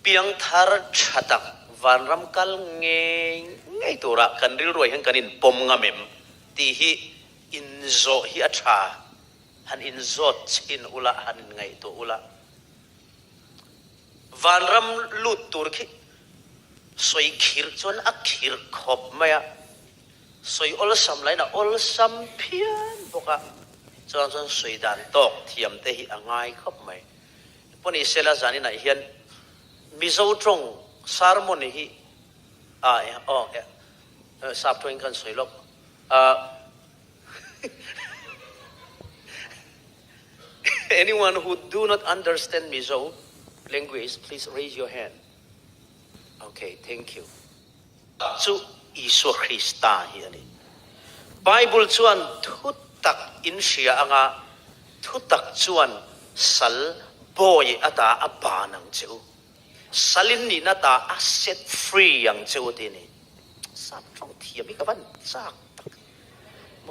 เปียงทาร์ชัดักวันรำกัลเงยไงตัวรักกันริรวยหันกันอินปมงามมตีฮีอินโซฮีอัชาหันอินโซชินอุละหันไงตัวอุละวันรำลุดตัวขี้สวยขีร์จนอักขีร์ขบไหมอะสวยอลซัมไรนะอลซัมเพียนบอกอะจนสวยดันตอกเทียมเตหิอ่างไงขบไหมพวกนี้เซลล์จานี่นะเฮียนมิโซตรงสารมนี่ฮีทราบตัวเองกันสวยลบanyone who do not understand Mizo language please raise your hand okay thank you สุอิสุคริสตาเฮียนี่ไบเบิลชวนทุตักอินเชียอ่ะทุตักชวนสัลบอยอัตาอับบานังเจ้าสัลินนี่น่าตาอัสเซทฟรีอย่างเจ้าทีนี่สับตรงเทียมอีกวันสักโม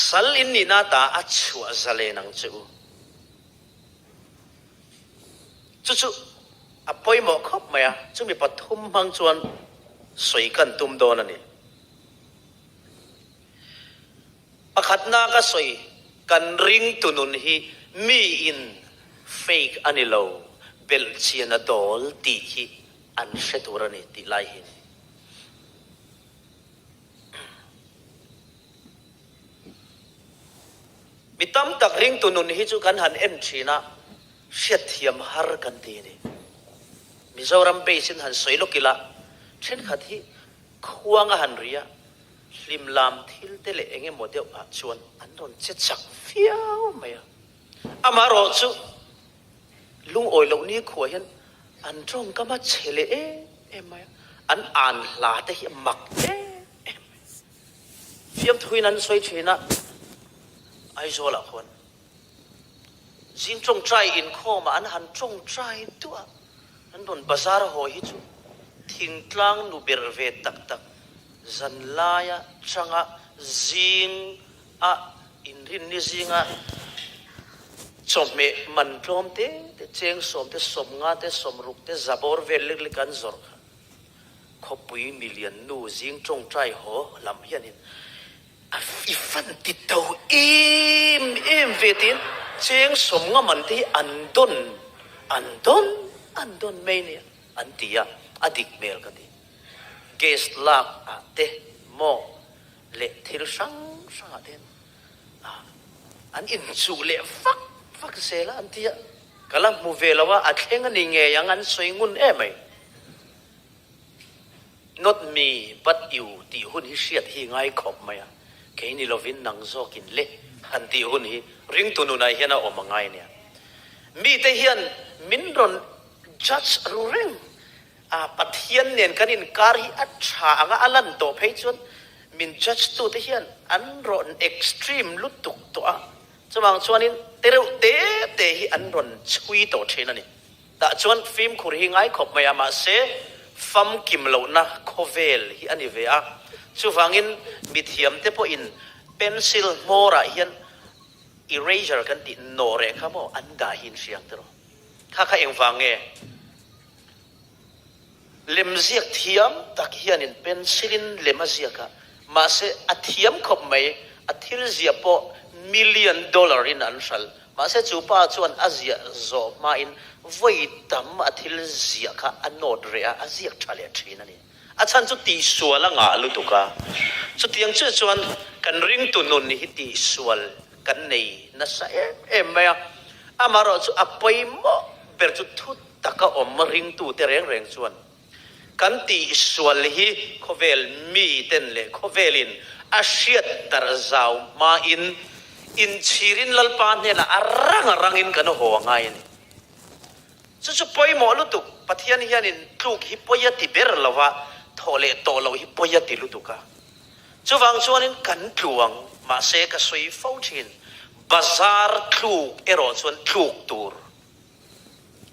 สัลินนี่น่าตาอัจฉริยะเลนังเจ้าจู่ๆอ่ะปอยหมอกครบไหมอ่ะจู่มีปฐุมมังชวนสวยกันตุ้มโดนนี่ประคัดนาก็สวยกันริงตุนุนฮีมีอินเฟกอันนี้เราเบลเชียนาดอลตีฮีอันเชตุรนีตีไลฮินมิตามตักริงตุนุนฮีจุกันหันเอ็นชีนะเชียดเทียมฮาร์กันตีนี่มิโซรัมเบสินหันสวยลูกิละเช่นขัดที่ควงหันเรียลิมลามทิลเตเลเองโมเดลอาชวนอันโดนเจ็ดสักเฟี้ยวไหมอ่ะอามารอจูลุงโอยเหล่านี้ขวยันอันตรงก็มาเฉลเอ็มไหมอันอ่านลาแต่หมักเอ็มเฟี้ยวทุยนั้นสวยเชนะไอโซละคนจิงจงใจอินข้อมาอันหันจงใจตัวอันโดนบาซาร์หอยจูทิ้งกลางนูเบรเวตักตักจันลายะช่างะจิงอะอินรินนี่จิงะสมเมมันพร้อมเตะเจงสมเตะสมงาเตะสมรุกเตะจับอร์เวลลิกกันจอร์ขบปุยมิลเลียนนูจิงจงใจโหลำยันนินอีฟันติดตัวอิมเวตินเจงสมงามันที่อันดอนไม่เนี่ยอันที่อะอดิกเมลกันดีเกสลากอะเตโมเลทิลสังเดนอันอินสูเลฟักเซลอันที่อะกำลังมูเวลว่าอัดเฮงันนี่เงยยังอันสวยงุนไหม not me but you ตีหุ่นฮิเชียดฮิง่ายขบไหมอะแค่นี้เราวินนังโซกินเละอันตีหุ่นฮิริงตุนุนายเฮียนะออกมาไงเนี่ยมีแต่เฮียนมินรอนจัดรูเร่งปัทยันเนี่ยกันอินการฮิอัจฉาอ่ะอันนั้นตัวเพจวนมินจัดตัวที่เฮียนอันรอนเอ็กซ์ตรีมลุตุกตัวจะมองชวนนี้เตระเตะฮิอันรอนช่วยตัวเชนนี่แต่ชวนฟิล์มคุริง่ายขบไม่อามาเซฟัมกิมเหล่านะโคเวลฮิอันนี้เวียชูฟังอินมิเทียมเตปอินเพนซิลโมระเฮียนอิเรเจอร์กันติโนเรครับว่าอันดาหินเสียงตัวข้าเองฟังเงเลมเซียกเทียมตักเฮียนินเป็นซิลินเลมเซียกะมาเสอเทียมขบไม่อทิลเซียป$1,000,000อินอันชัลมาเสจูป้าชวนอาเซียโซมาอินไว้ตั้มอทิลเซียกะอันโนดเรียอาเซียกชาเลชีนั่นนี่อาจารย์จุดตีสวลงาลุตุกะจุดยังเชื่อชวนกันริงตุนุนฮิตีสวลกันนี่นั่นใช่ไหมอ่ะอามารอจุดอภัยโมเปิดจุดทุตตะกะอมริงตุเตเร่งชวนกันตีสวลฮีโคเวลมีเต็นเล่โคเวลินอาเชียตตระซาวมาอินชีรินลลปานเนี่ยนะรังอินกันหัวง่ายนี่สุดๆไปหมอลุตุกปัทยันเฮียนินลูกฮิปยติเบรลวะทอเลโตเราฮิปยติลุตุกะจุฟังชวนินกันกลวงมาเสกสวยฟ้าชินบาซาร์ลูกเอรอชวนลูกตูร์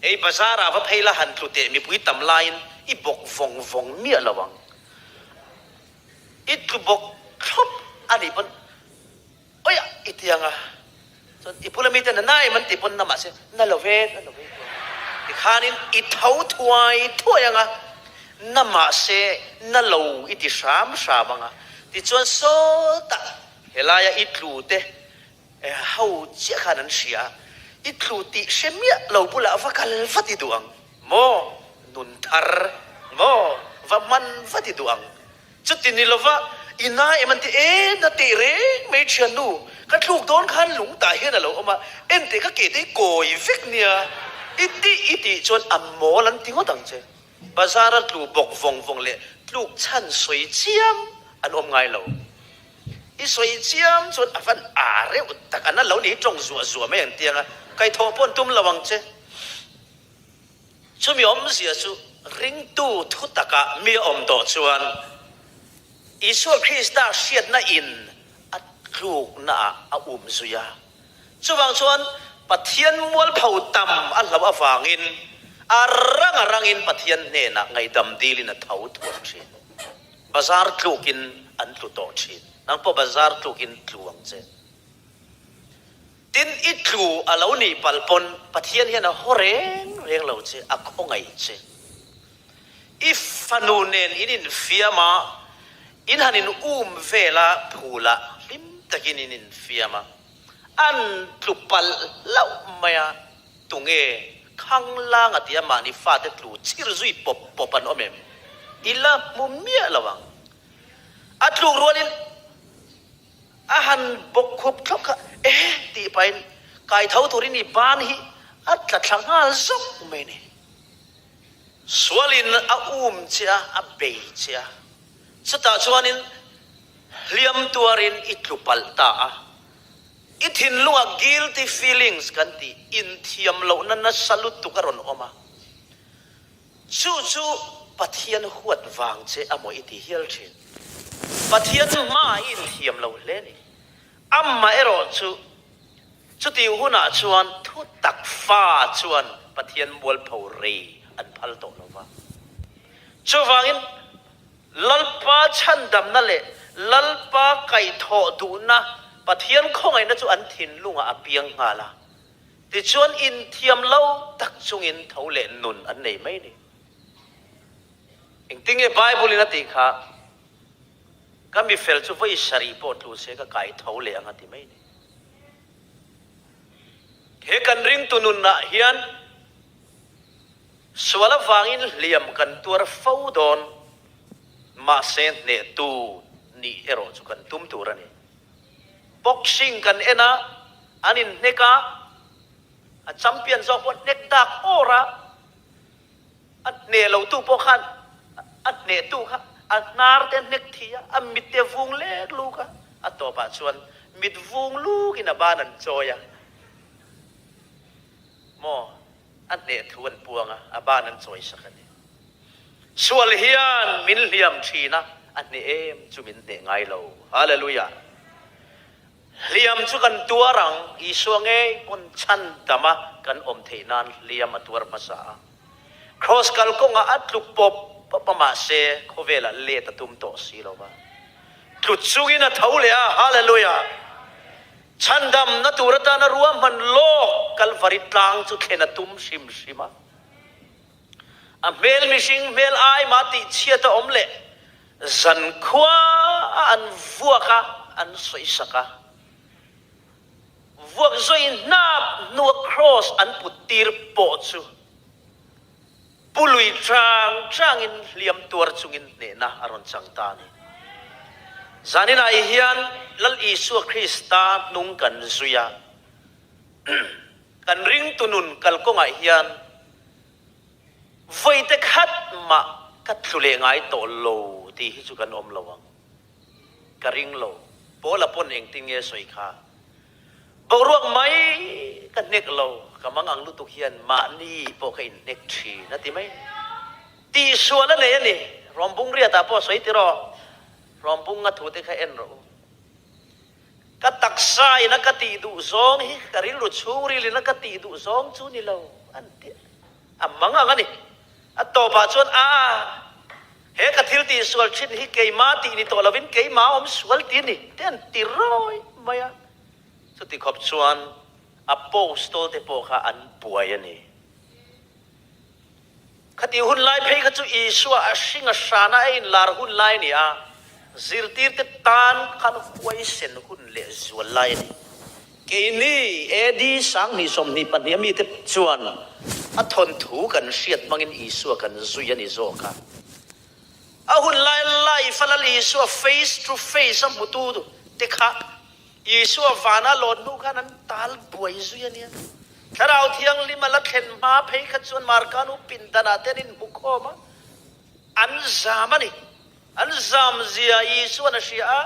ไอ้บาซาร์อาว่าเพลหันตุเตมีปุยตำลายอีบกวงเมียระวังอีทุบกครบอันนี้มันโอ้ยอีเตียงอ่ะส่วนอีพูดแล้วมีแต่หน้ามันติดบนน้ำมันเสียนั่นเราเวทอี khanin I thau thuai anga nama se na lo I ti sam manga ti chuan so ta helaya I tlu te hau chia khanan sia I tlu ti semia lo bula vakal fati duang mo nun thar mo va man fati duang chutin ni lova ina emanti na te re me chanu ka tluk don khan lung ta hian alo oma ente ka ke te koi vek nia iti chuan ammo lan tingo dang che bazar tlu bok vong le tluk chan soi chiam an om ngai lo I soi chiam chuan avan are utak ana lo ni tong zuwa me ang tianga kai tho pon tum lawang che chumi om sia chu ring tu thutaka mi om do chuan Isu Krista siat na in at kluk na zuya chuwang chuan pathian mual phau tam alaw awangin arangin pathian ne na ngai dam dili na thau thuan thin bazar tlukin an tlu to thin nang po bazar tlukin tluang che tin I tlu alo ni palpon pathian hian a horeng reng lo che a khongai che if fanunen inin fiama in hanin vela phula lim takin in fiama an tlupal lau maya tunge khang lang atia mani fa te tlu chir zui popan omem ila mumia lawang atlu rolin ahan bokhup thoka ti pain kai thau turin I ban hi atla thangal zok meni swalin a chia a be chia sata chuanin liam tuarin itlupal ta ithin lunga guilty feelings kanti in thiam lo na salut tu karon oma chu pathian huat wang che amo iti hial thin pathian ma in thiam lo leni amma ero chu ti huna chuan thu tak fa chuan pathian bol phau re an phal to lova chu wangin lalpa chandam na le lalpa kai tho du na pathian khongai na chu an thin lunga apiang ngala ti chuan in thiam lo tak chungin thole nun an nei mai ni engting e bible ina ti kha kami fel chu voi sari po tu se ka kai thole anga ti mai ni he kan ring tunun na hian swala wangin liam kan tur fau don ma sen ne tu ni ero chu kan tum turani boxing kan ena anin neka a champion zo pot nek dak ora at ne lo tu po khan at ne tu kha at nar ten nek thia a mit te vung le lu kha at to pa chuan mit vung lu kina banan choya mo at ne thuan puanga a banan choi sakani sual hian min liam thina an ni em chu min ne ngai lo hallelujah liam chu kan tuarang isuange pon chan dama kan om theinan liam atuar pasa cross kal ko nga atluk pop pama se khovela le tatum to silowa tluchungin a thaule a hallelujah chandam na turata na ruam man lo kalvari tlang chu khena tum shima a mel mishing mel ai mati chiata omle zan khwa an vuaka an soisaka vuak zoi nap no cross an putir po chu pului trang in liam tuar chungin ne na aron changtani zanina hian lal isu krista nung kan zuya kan ring tunun kalkonga hian voi te khat ma kathule ngai to lo ti hi chu kan om lawang karing lo pola pon eng tinge soi kha boruak mai kan nek lo kamang ang lutuk hian ma ni po kai nek thi na ti mai ti suala le ni rombung ria ta po soi ti ro rombung nga thu te kha en ro ka taksai na ka ti du zong hi karil ru churi li na ka ti du zong chu ni lo an ti amanga ngani ato pa chuan he ka thil ti sual chin hi ke ma ti ni to lovin ke ma om sual ti ni ten ti roi maya chu ti khop chuan apostol te po kha an puai ani คดีหุ่นไล่เพย์ขจูอีสัวสิงห์สานาอินลาร์หุ่นไล่เนี่ยซิลตีร์เตตานขันไว้เส้นหุ่นเละจวนไล่นี่เกนี่เอ็ดีสังนี่สมนี่ปัญญามีเตจวนอัทนถูกันเสียดมังอินอีสัวกันซุยันอิโซกันอาหุ่นไล่ไล่ฟัลลีสัว face to face มุตูดูเด็กค่ะอีสัววานาโลนดูกันนั้นตาลบวยซุยันเนี่ยถ้าเราเที่ยงลิมาละเข็นมาเพย์ขจวนมาร์กานุปินตนาเตนินบุคโอมาอันซามันนี่อันซามเซียอีสัวนัชยา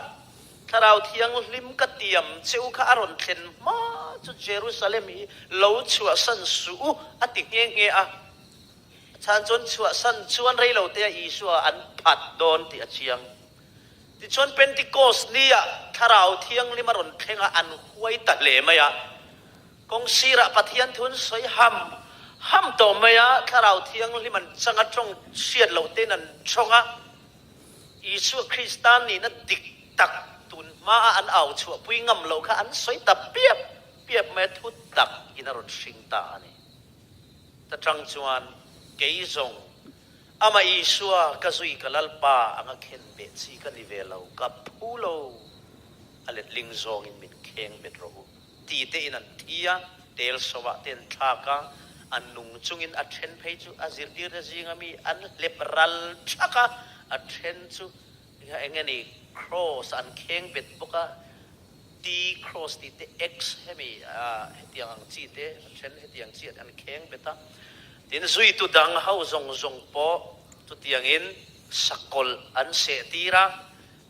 ถ้าเราเที่ยงลิมกเตียมเจ้าข้าอรอนเข็นมาจุเยรูซาเล็มเราชัวสันสูอติเงี้ยฉันจนชัวสันชวนไรเราเตียอีสัวอันผัดโดนที่เชียงที่ชวนเป็นติโกสนี่อะถ้าเราเที่ยงลิมารอนเข็นอันห้วยตัดเหล่ไหมอะกงศิระปฏิยันทุนสวยห้ำต่อไหมอะถ้าเราเที่ยงลิมันสังกัดจงเชียดเราเต้นันชงอะอีสัวคริสตานีนั่นดิกตักตุนมาอันเอาชัวปุยงำเราค่ะอันสวยตับเปียบเมทุดตักอินารอนสิงตานี่แต่จังจวนเกยจงอามาอีสัวกษุยกลัลปาอังเข็นเบซีกันนิเวลเรากับผู้เราอเล็ดลิงจงอินมินเข่งเบ็ดรูตีเตอินันทียเตลสวะเตนทากะอันนุ่งจุงอินอัดเชนเพจูอาซิรดีร์จิงามีอันเลบรัลชักะอัดเชนจูเองนี่ครอสอันเข่งเบ็ดบุกะดีครอสตีเตเอ็กซ์เฮมีเฮตียงจีเตอัดเชนเฮตียงจีอันเข่งเบ็ดตาดินซุยตุดังเฮาจงปอตุตียงอินสักกลอันเสตีระ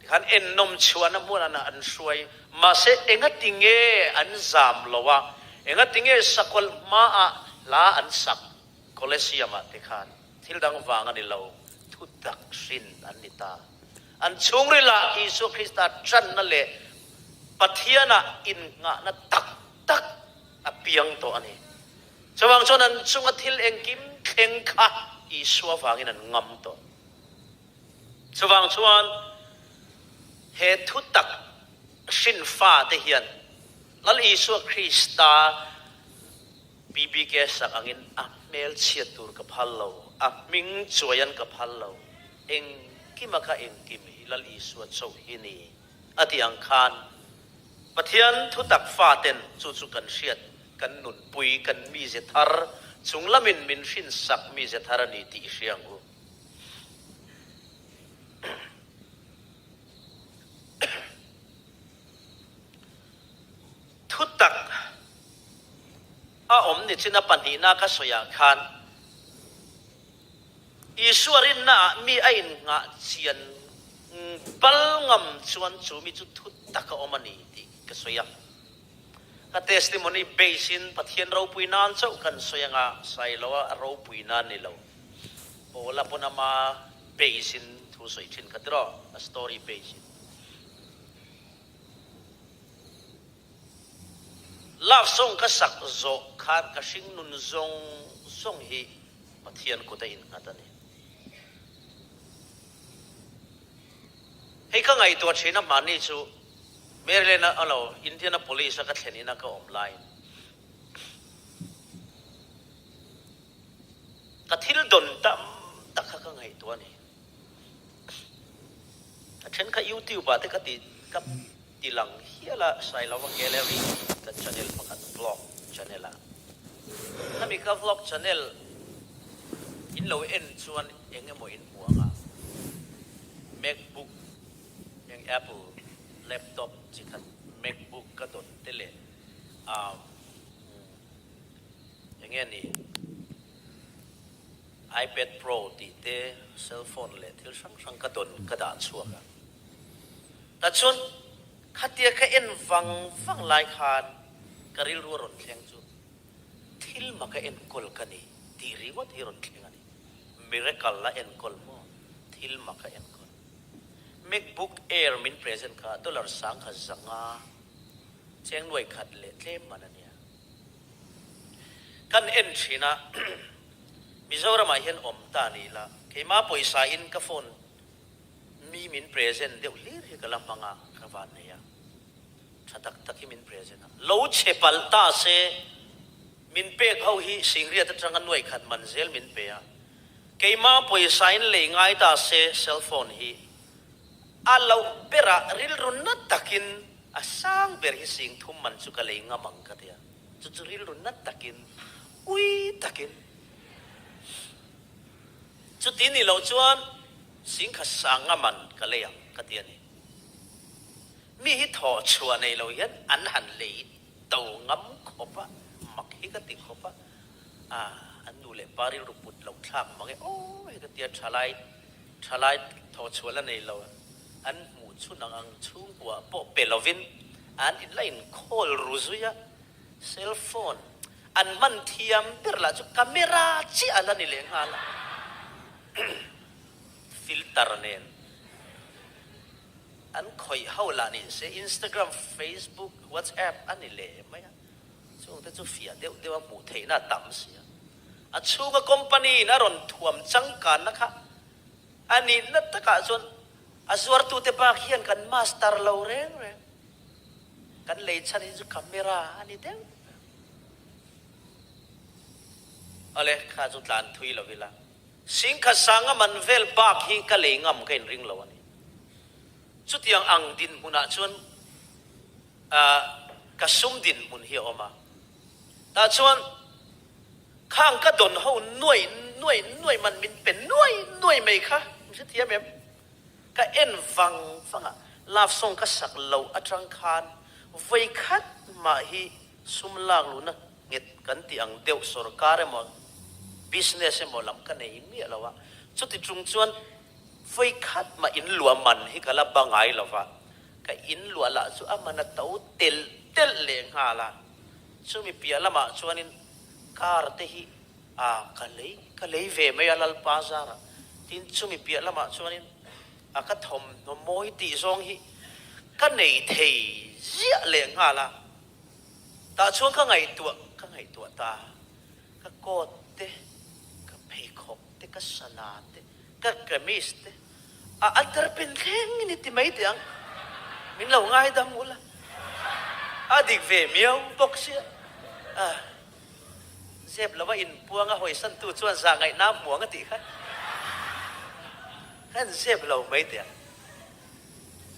ขันเอ็นนมชวนน้ำมันอันสวยมาเสเองติงเงอันจามลวะเองติงเงสักลมาอะลาอันสักโคเลเซียมาติขันทิลดังวางอันนี้เราทุดักสินอันนิตาอันชงริละอิสุคริสต์จันนั่นแหละปัทยานะอินงะนัตักอเปียงตัวอันนี้ชาวบ้านชนนั้นชงทิลเองกิมเข่งค่ะอิสุวางอินันงำตัวชาวบ้านชวนเหตุทุตักสินฟ้าเทียนลัลอิสุคริสตาบีบีเกสักอังินเมลเชียตูร์กับฮัลโลมิงจวยันกับฮัลโลเองกิมะเองกิมลัลอิสุโชฮินีอติยังคานปะเทียนทุตักฟ้าเต็นจุกันเชียดกันหนุนปุยกันมีเจทาร์จุงละมินสินสักมีเจทาร์นีติเชียงกูทุตักอมนี่ชินาปันหีนาก็สวยคานอีสวรินน่ะมีไอ้งะเชียนบัลงำชวนจูมีจุดทุตักอมันนี่ที่ก็สวยก็เทสติมอนีเบสินพัทเทียนเราปุยนานเจ้ากันสวยงะใส่แล้วว่าเราปุยนานนี่เราโอ้ละปนมาเบสินทุสวยชินกันรอสตอรี่เบสินลาฟส่งกษักโจขาดกสิงนุนจงส่งฮีปะเทียนกุตอินกันนี่ให้ข้างไงตัวเชนมานี่จูเมื่อเรนอะไรอินเดียน police ก็เทนินักออนไลน์ก็ทิลดนตักข้างไงตัวนี้เช่นกับยูทูบแต่ก็ติกับตีหลังเฮียละใส่เราว่าแกแล้วนี่กับชาแนลประกาศบล็อกชาแนลละถ้ามีกับบล็อกชาแนลอินเราเอ็นชวนยังไงโมอินหัวอ่ะ MacBook ยัง Apple Laptop จิกัน MacBook ก็โดนเตเลอย่างเงี้ยนี่ iPad Pro ตีเตเซลโฟนเลยที่ช่างกระโดนกระดาษชัวกันแต่ชวนขัดเดียกเอ็นฟังลายคานกระริลรัวรนแข็งจูทิลมาก็เอ็นกอลกันนี่ดีรีวัดที่รนแข็งนี่มิเรกัลละเอ็นกอลโมทิลมาก็เอ็นกอล MacBook Air มินเพรสเซนต์ค่ะ$สังขจังอาเชียงหน่วยขัดเละเล่มมันเนี่ยกันเอ็นชีนะมิโซรามาเห็นอมตานี่ละเคมาป่วยสายอินกับฝนมีมินเพรสเซนต์เดี๋ยวลีรีกลำพังอ่ะกระวานเนี่ยชัดตักที่มินเพรสเซนต์โลเชปัลตาเซมินเปกเขาฮีสิงเรียตจังกันหน่วยขัดมันเซลมินเปีย keima poisain le ngai ta se cell phone hi alo pera ril run na takin asang ber hi sing thum man chu ka le ngamang ka dia chu ril run na takin ui takin chu tin ni lo chuan sing kha sang ngaman ka le yang ka dia ni mi hi tho chua nei lo yan an han le to ngam khopa mak hi ka ti khopa an nu le pari ru put lo thak ma ge o he ka tia thalai tho chua la nei lo an mu chu nang ang chung wa po pelovin an in line call ruzuya cell phone an man thiam per la chu camera chi ala ni le ngala filter nen an khoi haula ni se Instagram Facebook WhatsApp ani le maya chung ta chu fia deu mu thei na tam sia a chunga company na ron thuam changkan na kha ani na taka chon azwar tu te ba hian kan master lo reng kan le chan chu camera ani deu ale kha chu tlan thui lo vila sing kha sanga man vel bak hi ka le ngam kain ring lo ani chu tiang ang din huna chuan ka sum din mun hi oma ta chuan khang ka don ho nuai man min pen nuai mai kha chu thiam em ka en fanga laf song ka sak lo atang khan voi khat ma hi sum lang lu na nget kan ti ang deu sarkar mo business mo lam ka nei mi lawa chu ti chung chuan voi khat ma in lua man hi kala bangai lawa ka in lua la chu amana tau tel le nga la chu mi pia lama chuanin kar te hi ka lei ve me alal pazara tin chu mi pia lama chuanin ka thom no moi ti zong hi ka nei thei zia le nga la ta chuan ka ngai tua ta ka kot te ka phei khop te ka sana te ka kamis te antar pen kheng ni ti mai te ang min lo ngai dam mula adik ve miao boxia zep lawa in puang a hoi san tu chuan za ngai na muang ati kha kan zep lo mai te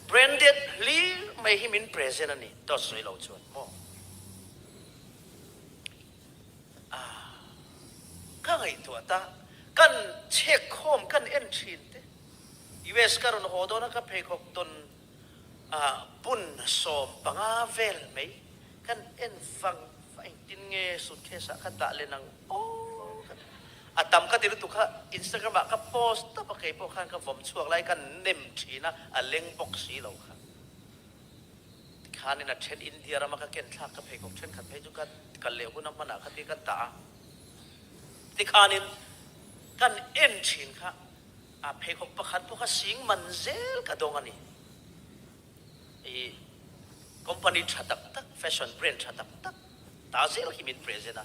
branded li mai hi min present ani to soi lo chuan mo ka ngai tu ta kan check home kan entry te US karon hodo na ka phei khok ton bun som panga vel mai kan en fang tin nge sut khesa ka ta le nang atam ka tilu tu kha Instagram ka post ta pa kai po khan ka vom chuak lai kan nem thina a leng box si lo kha khan in a chen India ra ma ka ken thak ka phei khok chen khat phei ju ka le hu na mana kha ti ka ta ti khan in kan en thin kha phei khok pakhat po kha sing man zel ka dong ani company thatak tak fashion brand thatak tak ta zel hi min present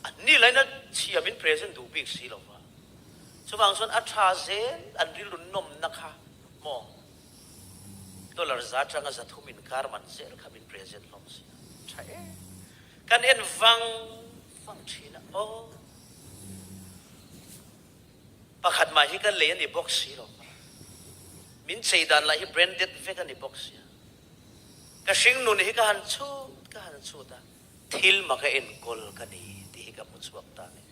ani lai na chia min present du big si lo wa chuwang son a tha zel an ril nom na kha mo dollar za tanga za thumin kar man zel kha min present lom si thae kan en wang china pakhat ma hi kan le ani box si lo min cheidan la hi branded ve kan ni box ya ka sing nun hi ka han chu ta thil ma ka en kol ka ni ti hi ka mu chuak ta ni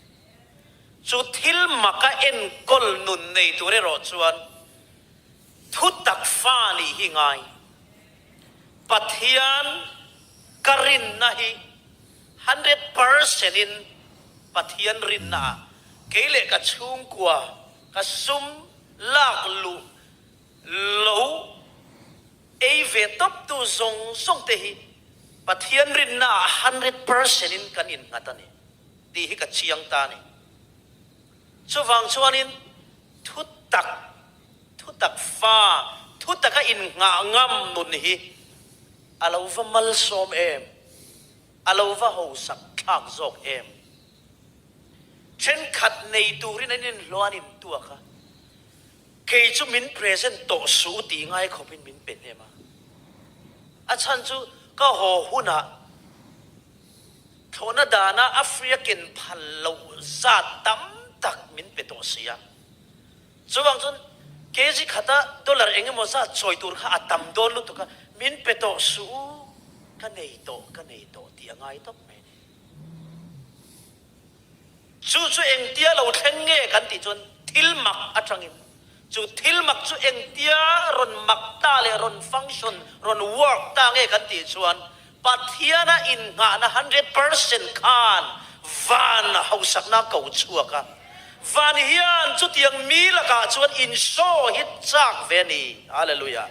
chu thil ma ka en kol nun nei tu re ro chuan thu tak fa ni hi ngai pathian karin na hi 100% in pathian rin na keile ka chung kwa ka sum lak lu lo ei ve top tu zong song te hi pathian rin na 100% in kan in ngatani ti hi ka chiang ta ni chuwang chuanin thu tak fa thu tak ka in nga ngam nun hi alova mal som em alova ho sak thak zok em chen khat nei turin anin loanin tua kha kei chu min present to su ti ngai khopin min pen ema achan chu ka ho huna thona dana african phallo za tam tak min pe to sia ช่วงจนเกจิขัดดอลลาร์เองมั่วซะช่วยตัวข้าอัตมโดนลุตุกะมินเปโตสูกันเนยโตที่ยังไงต้องไม่จู่เองเดียเราเทงเงกันติจนทิลมักอัจฉริยจู่ทิลมักจู่เองเดียรอนมักตาเลรอนฟังก์ชันรอนวอร์กตาเงกันติจวนปัทยานะอินงานะ100%คานวานเฮาสักนักเก่าชัวกันวานเฮียนจุดยังมีละกะจวนอินโซฮิตจากเวนีฮาเลลูยา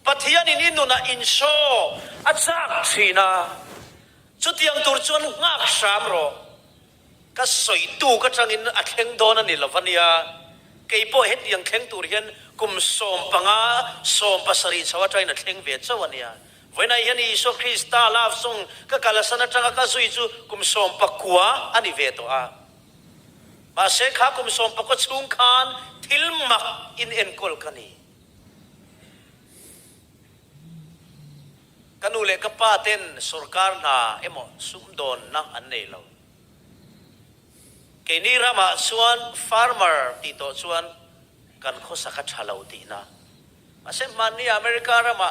ปัทยานินินุนะอินโซอัจากทีนะจุดยังตัวจวนงักสามรอก็สวยตูก็จังอินอัดเข่งโดนนี่ละวันนี้เกี่ยบเฮ็ดยังเข่งตัวเฮียนกุมสมปังอาสมปัสริชาวใจนัดเข่งเวทวันนี้วันนี้ยันอิสุคริสต์ลาฟส่งก็กาลสันจังก็สวยจูกุมสมปักกัวอันนี้เวตัวมาเสกขากุมสมปักก็ชุ่งคานทิลมักอินเอ็นกอลกันนี่กันูเล็กป้าเต้นสุรการนาเอโมสุมโดนนักอันนี้เราเกนี่รามาส่วนฟาร์มเมอร์ติโตส่วนกันโคสักชาลาวตีนะมาเสมันนี่อเมริการามา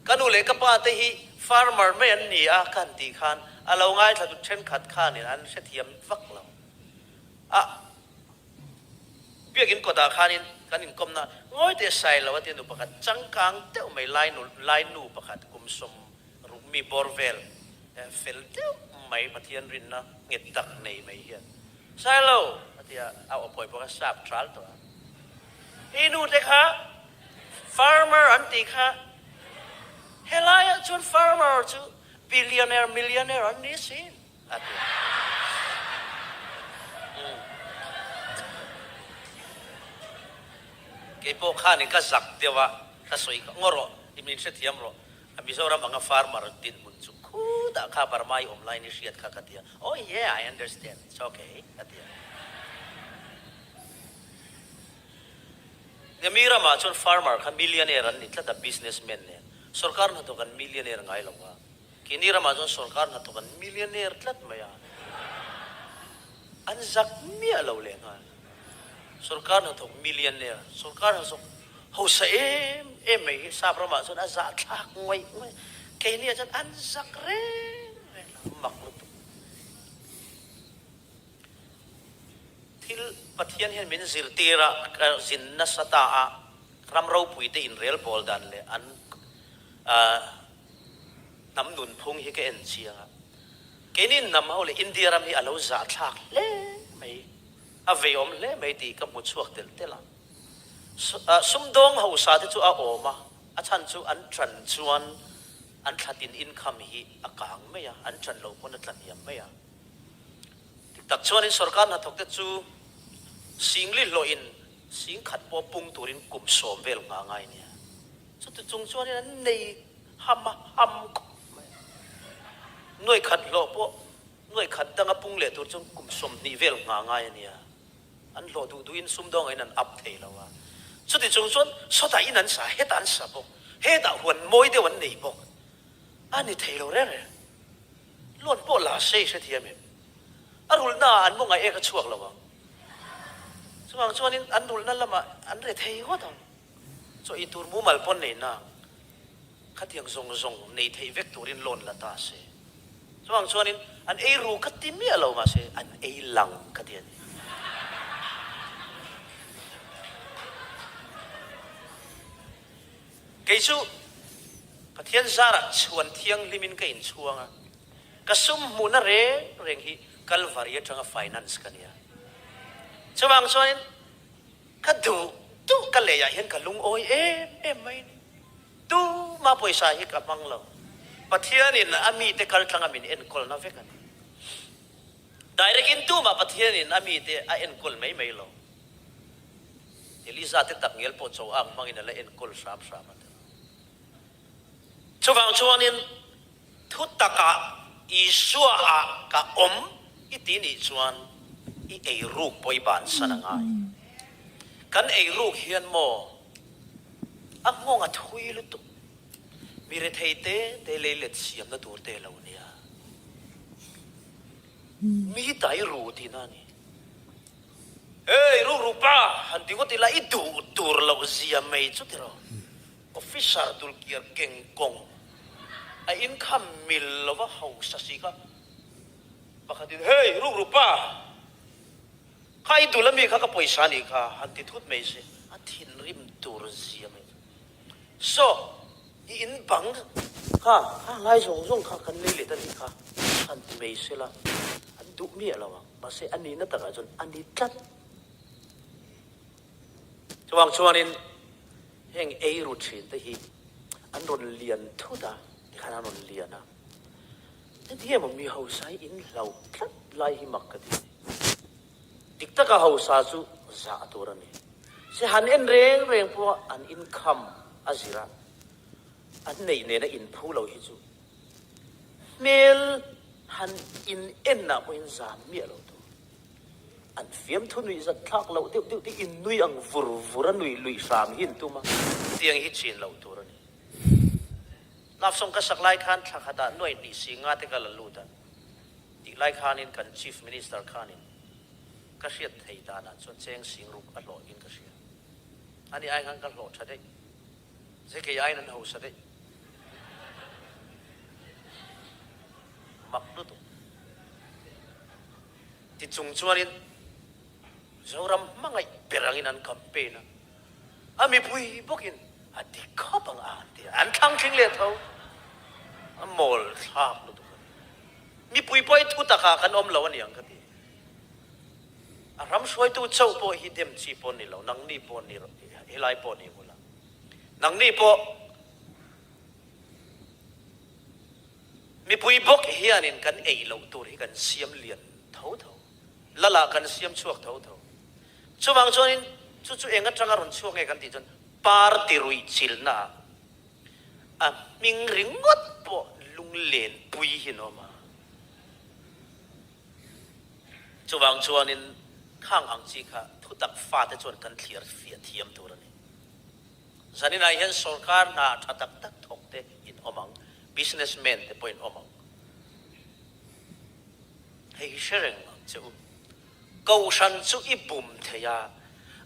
กันูเล็กป้าเตฮีฟาร์มเมอร์ไม่อันนี้อากันตีขานเราง่ายถ้าตุเช่นขัดข้านี่อันเสียเทียมฟักเราเบียกินกอดาขานินกันอินกอมนะง่อยเตะใส่แล้วว่าเตียนุปกัดจังกังเต้าไม่ไล่นูปกัดกุมสมรูมีบอร์เวลเฟลเต้าไม่มาเทียนรินนะเงียตักในไม่เฮียนใช่แล้วมาเทียเอาปล่อยพวกทราบทรัลตัวอีนูเด็กฮะฟาร์มเมอร์อันติค่ะเฮลัยชวนฟาร์มเมอร์จูบิลเลียนเนอร์มิลเลียนเนอร์อันนี้สิอันนี้เกี่ยพวกข้านี่ก็จักเดียวว่าถ้าสวยก็งอรออิมินเสถียมรอมิโซรามังฟาร์มมาร์ตินมุนจุคูด่าข้าบาร์ไมออนไลน์นี่เสียดข้ากัดเดีย Oh yeah I understand it's okay กัดเดียเนี่ยมีรามาชนฟาร์มมาร์ข้ามิลเลนเนอร์นี่ถ้าแต่บิสเนสแมนเนี่ยสุรการนั่นตัวกันมิลเลนเนอร์ไงล่ะวะกินี่รามาชนสุรการนั่นตัวกันมิลเลนเนอร์ทัดไหมอ่ะอันจักมีอะไรเลยฮะสุรการนั่นตัวมิลเลนเนอร์สุรการนั่นตัวเขาเสียไม่ทราบรามาชนอาจารย์ทักไว้แค่นี้อาจารย์อันจักเร่มักลุตุที่ปัทยันเห็นมินซิลตีระสินนัสตาอะรำเราปุยเตอินเรียลบอลดันเลยอันน้ำนุนพงฮิกเอ็นเชียงแค่นี้น้ำเขาเลยอินเดียรำฮิอาลูจัดทักเล่ไม่อาเวอมเล่ไม่ตีกับมุดสวกเตลเตละสมดงเขาสาธิตจูอาโอมาอาจารย์จูอันทรันจวนอันขัดินอินคัมฮีอากางไม่ยาอันจันโลกคนนั้นยังไม่ยาตักชวนในสุรการนัทกเตจูสิงลิโลอินสิงขัดปอปุงตุรินกุมสมเวลงาไงเนี่ยสุดจงชวนนั้นในฮัมหน่วยขัดโลปหน่วยขัดตั้งปุงเล่ตัวจงกุมสมนิเวลงาไงเนี่ยอันโลดูอินสุมดงไอ้นั่นอัพเทแล้ววะสุดจงชวนสุดท้ายนั้นสาเหตุอันสาบกเหตุหัวมวยเดวันนี้บกอันนี้เทโลเร่ล้วนโปลาเซ่เสียทีมั้ยอันรุลน่าอันมองไงเอกช่วงละวะช่วงนี้อันรุลนั่นละมาอันเรเทก็ต้องส่วนอีตัวมูมัลปนเนี่ยนะขัดยังทรงในเทเวกตัวรินล้นละตาเซ่ช่วงนี้อันเอรูขัดที่มีอะไรมาเซ่อันเอลังขัดยังเกจูพัทยันซาระชวนเที่ยงลิมินก็อินช่วงก็สุ่มมุนเร่งฮีกัลวารีจังฟินแลนซ์กันเนี่ยช่วงนี้ก็ดูกันเลยเห็นกันลุงโอ้ยไม่ดูมาป่วยสาหิกับมังเราพัทยันนี่อามีเตกัลทังอามินเอ็นคอลนาเวกันได้เรื่องดูมาพัทยันนี่อามีเตอเอ็นคอลไม่เราเอลิซาเตตักเงลปอดโซอังมังอินละเอ็นคอลสามช่วงนี้ทุตตะกะอิสัวอะกะอิตินิชวนอีเอรูกปอยบานสนังไงกันเอรูกเฮียนโมอักงงอัดหุยลุตุมีเรทเตเตเลเลตเสียมนัดตัวเตลาวเนี่ยมีไตรูที่นั่นนี่รูก rupa hanti ko tila itu tur lo zia mai chu tiro officer dul kier keng kong a income mil lo wa ho sa si ka pakhatin hey rupa khai dulami kha ka poisa ni kha hanti thut mai se a thin rim tur zia mai so in bang kha lai song song kha kan le le ta ni kha hanti mai se la an du mi ala wa ma se ani na ta ga jon ani tat chuanin heng ei ru thin te hi an ron lian thu da ti khana ron lian na ti he mi ho sai in lau tlat lai hi mak ka ti dik ta ka ho sa chu za tur ani se han en reng po an income azira an nei ne na in phu lo hi chu mel han in en na po in za mi lo an fiam thu nui zat thak lo deuh ti in nui ang vur nui lui sam hin tu ma tiang hi chin lo tur ani naf song ka saklai khan thakada noi ni si nga te ka la lu da ti lai khan in kan chief minister khan in ka hriat thei da na chon cheng sing ruk a lo in ka hria ani ai khan ka lo tha dei je ke ai nan ho sa dei mak lu tu ti chung chuanin zoram mangai perangin an campaign ami pui bokin ati khapang ati an thang thing le tho amol thak lu tu mi pui poi thu ta kha kan om lo ani ang kati aram soi tu chau po hi dem chi pon ni lo nang ni pon ni hilai pon ni bula nang ni po mi pui bok hianin kan ei lo tur hi kan siam lian tho tho lala kan siam chuak tho tho chuwang chuanin chu enga tanga ron chuak nge kan ti chon party rui chil na a ming ringot po lung len pui hinoma chuwang chuanin khang ang chi kha thutak fa te chon kan thlir fia thiam tur ani zanin ai hen sarkar na thatak tak thok te in omang businessman te point omang hei shereng chu câu san chu i bum theya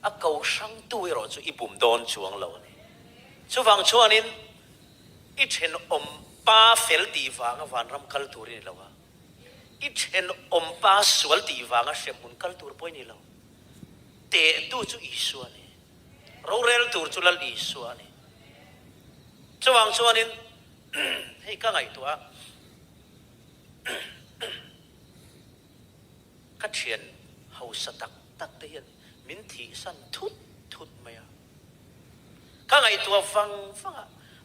a câu sang tu ro chu i bum don chuang lo ni chu wang chuanin i then om pa fel ti wanga van ram kal turin lo wa i then om pa sual ti wanga semun kal tur poi ni lo te tu chu i suan ni ro rel tur chu lal i suan ni chu wang chuanin hei ka ngai tu a ka thian hau sa tak te hian min thi san thut maya ka ngai tua fang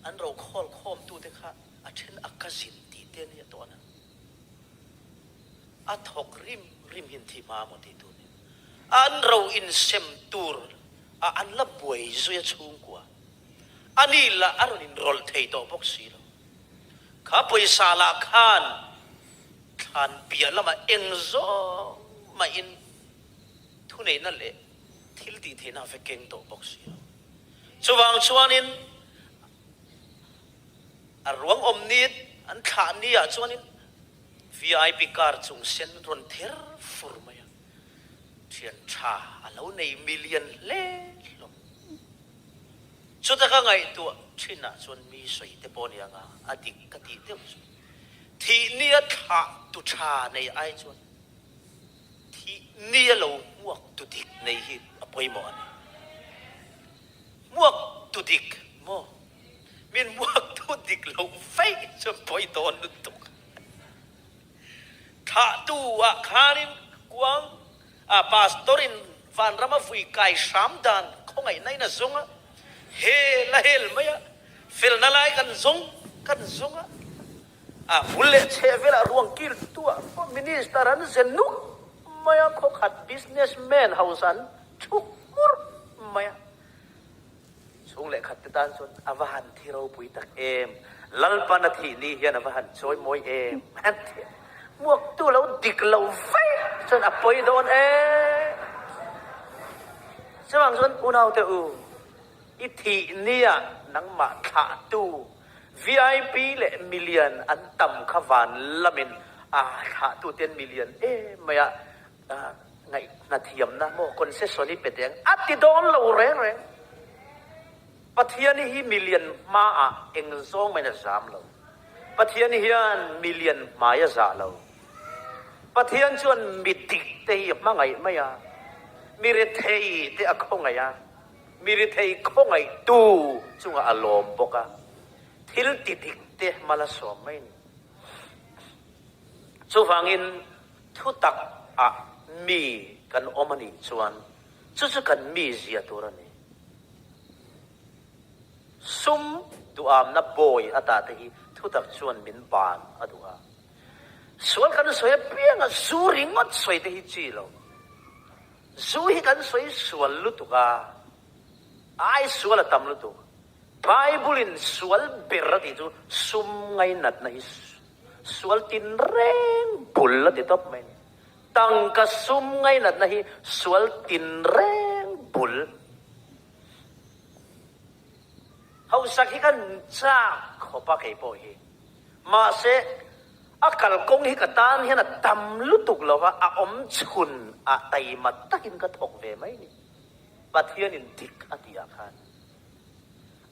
an ro khom tu te kha a then akazin ti te ni to na a thok rim hin thi ma mo ti tu ni an ro in sem tur a an la boi zuya chung kwa ani la aron in rol thei to bok si lo kha poisa la khan pia lama engzo ma in thu nei na le thil ti the na fe keng to box ya chuwang chuanin a ruang omnit an kha ni ya chuanin VIP car chung sen ron ther fur maya thian tha alo nei million le lo chu ta ka ngai tu thina chuan mi soi te pon ya nga adik ka ti te thi nia tha tu tha nei ai chuan nia lo muak tu dik nei hi apoi mo ani muak tu dik mo min muak tu dik lo fei so poi don nu tu tha tu a kharin kuang a pastorin van rama fui kai sam dan khongai nai na zonga he la hel maya fel na lai kan zonga a bulle che vela ruang kil tu a minister an zenu maya ko khat businessman hausan chukur maya chung le khat tan chon awahan thiro pui tak em lalpa na thi ni hian awahan choi moi em muak tu lo dik lo fai chon apoi don chawang chon unau te u i thi nia nang ma tha tu VIP le million an tam khawan lamin a tha tu 10 million maya ไงนาเทียมนะโมคนเสสนิเป็ดแดงอัดติดอนเราแรงปะเทียนนี่มิลเลียนมาเอ็งซองไม่ได้สามเราปะเทียนนี่มิลเลียนมายาซาเราปะเทียนชวนมิติเตียบมาไงไม่ยามีเรเทยเตะคงไงยามีเรเทยคงไงตูจุงอารมณ์ปกะทิลติดิกเตะมาละสวมไม่จูฟังอินทุตักมีกันอมันอีชวนจู่ๆกันมีเสียตัวนี้ซุ่มตัวนับบอยอัตตาที่ทุตักชวนมินบานอตัวส่วนกันสวยเพียงจูริงอดสวยที่จีโลจูฮิกันสวยส่วนลุตุกาไอส่วนละตำลุตุไบเบิลินส่วนเบรติจูซุ่มไงนัดในส่วนตินเร่งบุลละติดตบไม่ตั้งกระซุ่มไงนัดในส่วนตินเร่งบุลเขาสักให้กันจ้าขอปากให้พ่อเฮมาเสอักลกงฮิกตานเห็นตำลุตุกแล้วว่าอมชุนไตมัดตะกินกระทงเวไหมนี่ปัทเทียนินดิกอธิอาคาร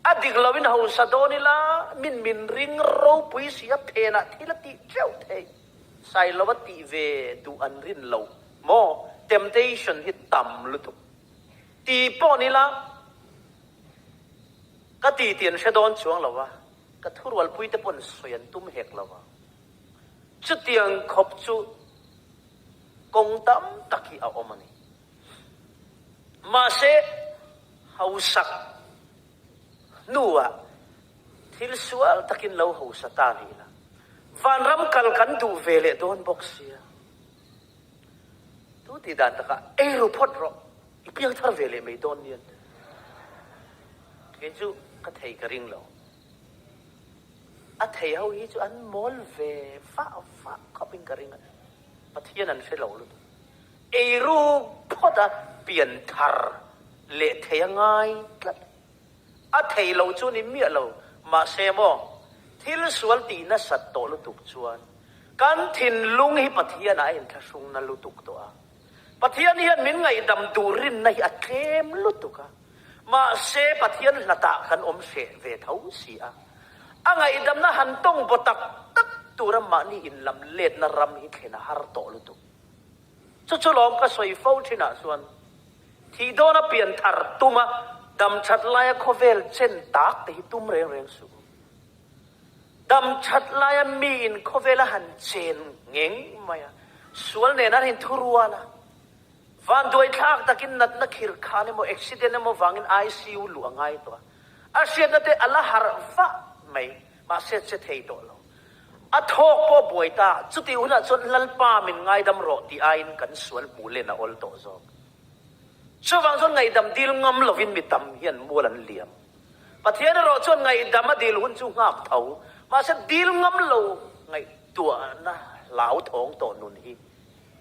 อดิกเราวินหูสะโดนิละมินริงโรปุยเสียเพนะที่ละติเจ้าเทใส่ละวัติเวดูอันรินเราโม temptation ที่ตำลุตุกตีป้อนิละก็ตีเตียนเสดอนช่วงเราว่ากระทุรวัลปุยเตปนสวยตุ้มเหกเราว่าจุดเตียงขบจุกงตั้มตะกี้เอามันนี่มาเสเฮาสักนัวทิลสวลตะกินเราเฮาสตานีละวันรำกัลกันดูเวเลโดนบ็อกเซียดูที่ด้านตะกะรูพอดรออีเพียงท่าเวเลไม่โดนเนียนเกจูก็เทกริงเราอัฐเฮาฮิจูอันมอลเวฟ้าเขาเป็นกระริงปะเทียนันเสลาลุรูพอดเปลี่ยนทาร์เละเทียงไงกันอัฐเราจูนี่มีเรามาเสมอที่ลสวลตีนัสตโตลุตุกชวนกันทินลุงฮิปะเทียนไอ้ทัศุงนัลุตุกตัวปะเทียนนี่มินไงดำดูรินในอัฐมลุตุกมาเสปะเทียนละตะกันอมเสเวทเอาเสียอังไงดำนะหันต้องบตักตักตัวรำมานี่อินลำเล็ดนรำฮิเทนะฮาร์โตลุตุจุลองก็สวยฟ้าที่น่ะส่วนที่โดนเปลี่ยนทาร์ตุมาดำชัดลายโคเวลเช่นตากแต่ตุ้มเร่งสูงดำชัดลายมีอินโคเวลหันเชนเง่งมาส่วนเนี่ยนั่นเห็นทุรัวนะวันโดยทากตะกินนัดนักขิรคานี่โมเอ็กซิเดนต์โมวังอินไอซียูหลวงไงตัวอาเซียนนั่นเตอัลลาฮาร์ฟะไม่มาเสร็จเทโตเราอัทอกพ่อบวยตาจุดที่หุ่นจนลัลปามินไงดำรอที่ไอ้นกันสวนปูเลนะอลโตโซช่วงส่วนไงดำดิลงำลวินมิตำเฮียนมัวลันเลียมปะเทียนรอส่วนไงดำมาดิลหุ่นจุงหับเท้ามาเสร็จดิลงำโลไงตัวน่ะเหลาท้องต่อนุนฮี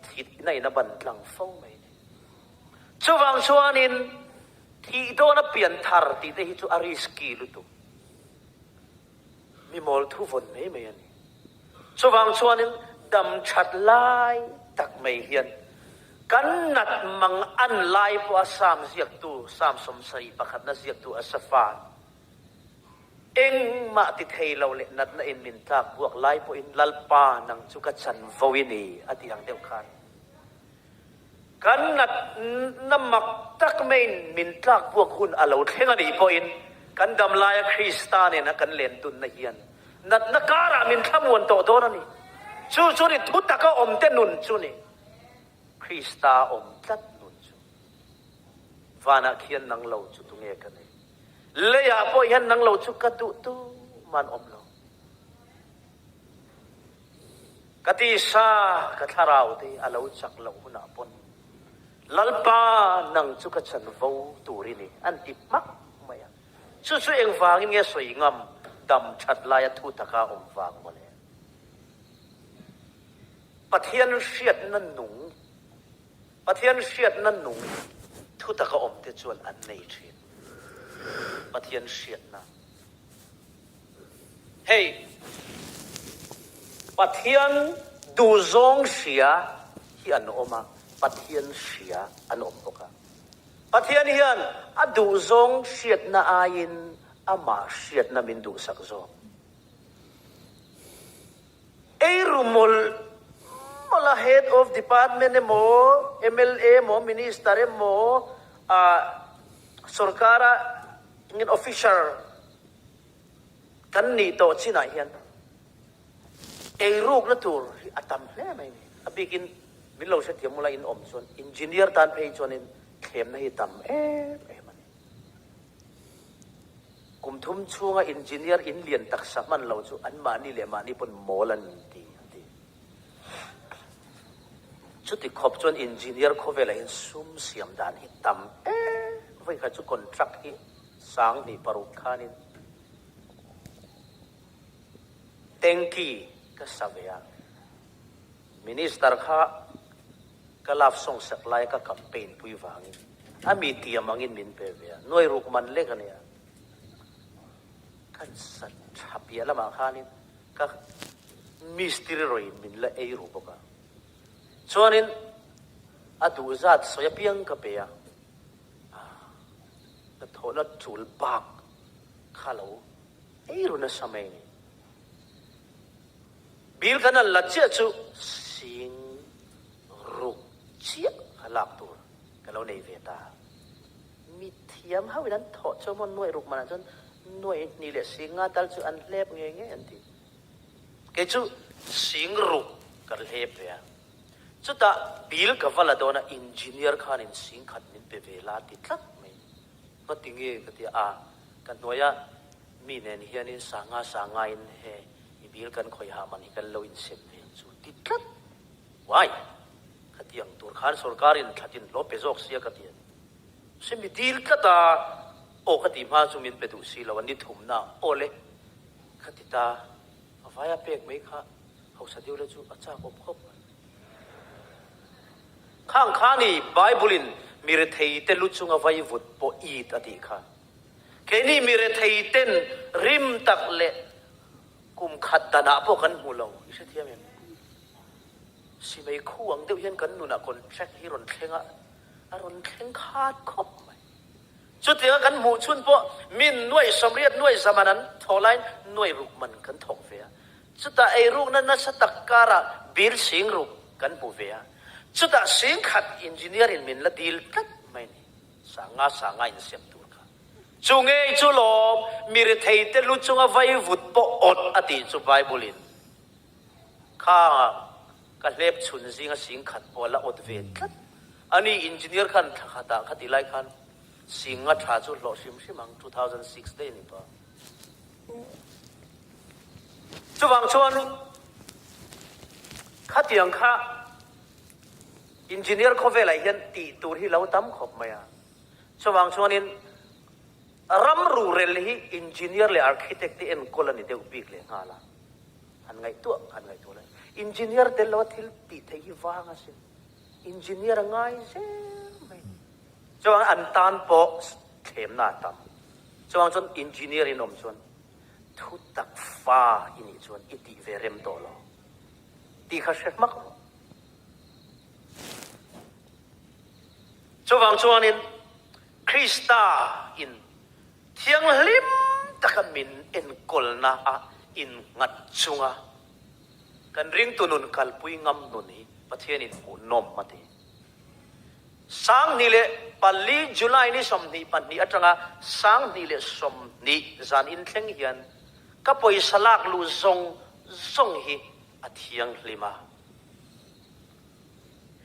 ที่ในนบันหลังฟ้องไม่ช่วงส่วนนินที่โดนเปลี่ยนทาร์ที่ได้ฮิจูอาริสกีลุตุมีมอลทุฟนไม่ไม่ยันช่วงส่วนนินดำชัดลายตักไม่เฮียนกันนัดมังอันลายปัวสามเสียกตูสามสมศรีประคัดนัดเสียกตูอัสฟานเอ็งมาติดให้เราเล่นนัดนันมินทักบวกลายปัวอินลัลปานังจุกัจันววินีอธิยังเดียวกันกันนัดน้ำมักตักไม่มินทักบวกคุณอาลาวเทงันอีปัวอินกันดำลายคริสตาเนี่ยนะกันเล่นตุนนเฮียนนัดนักการะมินทัมวนโตโตนั่นนี่ชูนี่ทุตตะก็อมเตนุนชูนี่คริสตาอมตัดนุนจูวานาเขียนนังเราจุตุงเอกันเลยเลยอาพอยันนังเราจุกัตุตุมันอมเรากติสากะทาราวที่อาลาวจักเราหุนาปนลัลปานังจุกัจันฟูตูรินีอันติมักไม่ยังสู้เองวางเงี้ยสวยงามดำชัดลายทุตะกาอมวางมาเลยปะเทียนเสียดนั่นหนุ่งปะเทียนเสียดนั่นหนุ่งทุตะกาอมเตจวนอันในเชียนปะเทียนเสียดนะเฮ้ยปะเทียนดูซงเสียที่อันออกมา ปัทยันเสียอันอมปกะปัทยันเฮียนอดูซงเสียดนาอายินอามาเสียดนามินดูสักซงเอรุมลมล head of department โม MLA โม minister โมसरकारा ingin official kan ni to china hian ei ruk na tur atam hle mai ni abikin min lo se tiam mula in om chon engineer tan phei chonin khem na hi tam man kum thum chunga engineer in lian tak saman lo chu an ma ni le ma ni pon molan ti chuti khop chon engineer khovela in sum siam dan hi tam vai kha chu contract hi sang ni paruk khanin tengki ka savya minister kha kalaf song saklai ka campaign pui wangi ami tiamangin min pe ve noi ruk man le kania kan sat thapia lama khanin ka mystery roi min la ei ru boka chuanin adu zat soya piang ka pe ya na thola chul bak khalo ei ru na samai ni bil kana lachia chu sing ruk chia halak tur kalau nei ve ta mi thiam hawidan tho chomon noi ruk mana chon noi ni le singa tal chu an lep nge nge anti ke chu sing ruk kal lep ya chu ta bil ka wala dona engineer khan in sing khat min pe ve la ti tlak mai patinge ka ti a kan noya mi nen hian in sanga in he bil kan khoi ha man kan lo in sem ve chu ti tlak wai khatiang tur khan sarkarin khatin lo pezok sia ka ti semi dil kata o khati ma chu min pe du si lo ni thum na ole khatita avaya pek mai kha hausa diu le chu acha ko khop khang khani bible mire thei te lu chunga vai vut po I ati kha keni mire thei ten rim tak le kum khat dana po kan mulo ise thiam em si mai khuang deuh hian kan nuna contract hi ron thlenga aron thleng khat khop mai chutia kan mu chun po min noi samriat noi zamanan tholain noi ruk man kan thok ve chuta ei ruk na satakara bil sing ruk kan bu ve chuta sing khat engineer in min la dil tat mai ni sanga in sem tur ka chunge chu lo mir thei te lu chunga vai vut po ot ati chu bible in kha ka lep chun zinga sing khat po la ot ve tat ani engineer khan khata khati lai khan singa tha chu lo simang 2006 day ni pa chuwang chuan khatiang kha engineer khovela hian ti tur hi lo tam khop maya chuwang chuanin ram rural hi engineer le architect en kolani deu pik le ngala han ngai tu le engineer te lo thil pi thei hi wanga se engineer ngai se mai chuwang an tan po them na tam chuwang chon engineer in om chuan thu tak fa ini chuan iti verem to lo ti kha shet mak chuwang chuanin Krista in thiang lim takamin en kolna a in ngat chunga kan ring tunun kalpui ngam nun hi pathian in pu nom mate sang ni le pali July ni som ni pan ni atanga sang ni le som ni zan in thleng hian ka poi salak lu zong hi athiang lima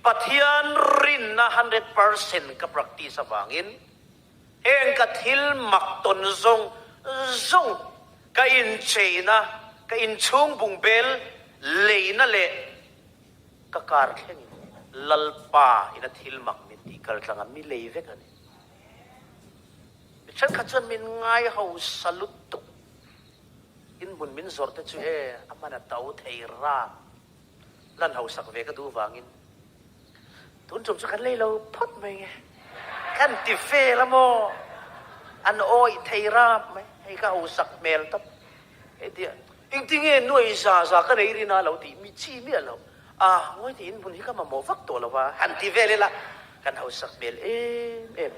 pathian rin na 100% ka practice awangin eng ka thil mak ton zong ka in cheina ka in chung bung bel leina le ka kar thleng lalpa ina thil mak min ti kal tlanga mi leive kan chan khachan min ngai ho salut tu in bun min zorte chu amana tau theira lan ho sak ve ka du wangin tun chum chu kan lei lo phot mai nge kan ti fe la mo an oi theira mai hay ka ho sak mel tap e dia ing ting e noi za ka nei ri na lo ti mi chi mi lo ngoi tin bun hi ka ma mo vak to lawa han ti ve le la kan hau sak bel em em